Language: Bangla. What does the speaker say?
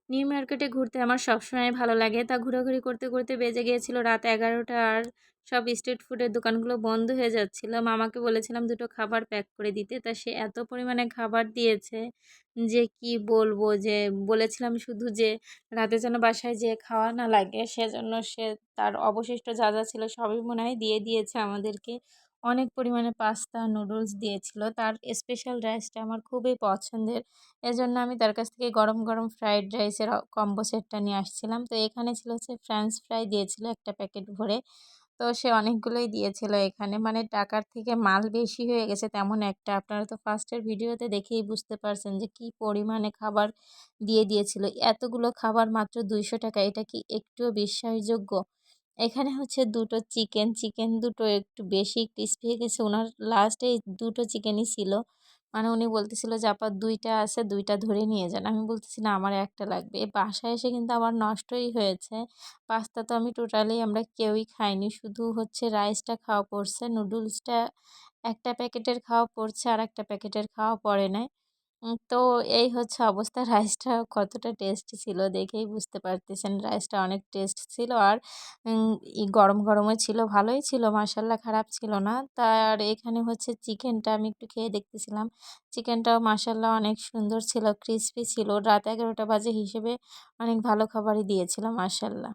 নিউ মার্কেটে ঘুরতে আমার সবসময় ভালো লাগে। তা ঘোরাঘুরি করতে, করতে বেজে গিয়েছিল রাত ১১টা আর সব স্ট্রিট ফুডের দোকানগুলো বন্ধ হয়ে যাচ্ছিল। মামাকে বলেছিলাম ২ টো খাবার প্যাক করে দিতে। তা সে এত পরিমাণে খাবার দিয়েছে যে কি বলবো, যে বলেছিলাম শুধু যে রাতে যেন বাসায় যেয়ে খাওয়া না লাগে, সেজন্য সে তার অবশিষ্ট যা, যা ছিল সবই মনে হয় দিয়ে দিয়েছে আমাদেরকে। অনেক পরিমাণে পাস্তা, নুডলস দিয়েছিল। তার স্পেশাল রাইসটা আমার খুবই পছন্দের। এজন্য আমি তার কাছ থেকে গরম, গরম ফ্রাইড রাইসের কম্বো সেটটা নিয়ে আসছিলাম। তো এখানে ছিল হচ্ছে ফ্রেঞ্চ ফ্রাই দিয়েছিল ১ টা প্যাকেট ভরে। তো সে অনেকগুলোই দিয়েছিল এখানে। মানে টাকার থেকে মাল বেশি হয়ে গেছে তেমন একটা। আপনারা তো ফার্স্টের ভিডিওতে দেখেই বুঝতে পারছেন যে কি পরিমাণে খাবার দিয়ে দিয়েছিল। এতগুলো খাবার মাত্র ৳২০০, এটা কি একটুও বিশ্বাসযোগ্য? এখানে হচ্ছে ২ টো চিকেন দুটো একটু বেশি ক্রিস্পি হয়ে গেছে। উনার লাস্টে এই ২ টো চিকেনই ছিল। মানে উনি বলতেছিল যে, "আপা ২ টা আছে, ২ টা ধরে নিয়ে যান।" আমি বলতেছি, "না, আমার ১ টা লাগবে।" বাসায় এসে কিন্তু আমার নষ্টই হয়েছে। পাস্তা তো আমি টোটালি আমরা কেউই খাইনি। শুধু হচ্ছে রাইসটা খাওয়া পড়ছে। নুডলসটা ১ টা প্যাকেটের খাওয়া পড়ছে, আরেকটা প্যাকেটের খাওয়া পড়ে নাই। তো এই হচ্ছে অবস্থা। রাইসটা কতটা টেস্টি ছিল দেখেই বুঝতে পারতেছেন। রাইসটা অনেক টেস্ট ছিল আর উম গরম, গরমও ছিল। ভালোই ছিল মাশাআল্লাহ, খারাপ ছিল না। তার এখানে হচ্ছে চিকেনটা আমি একটু খেয়ে দেখতেছিলাম। চিকেনটাও মাশাআল্লাহ অনেক সুন্দর ছিল, ক্রিসপি ছিল। রাত ১১টা বাজে হিসেবে অনেক ভালো খাবারই দিয়েছিল মাশাআল্লাহ।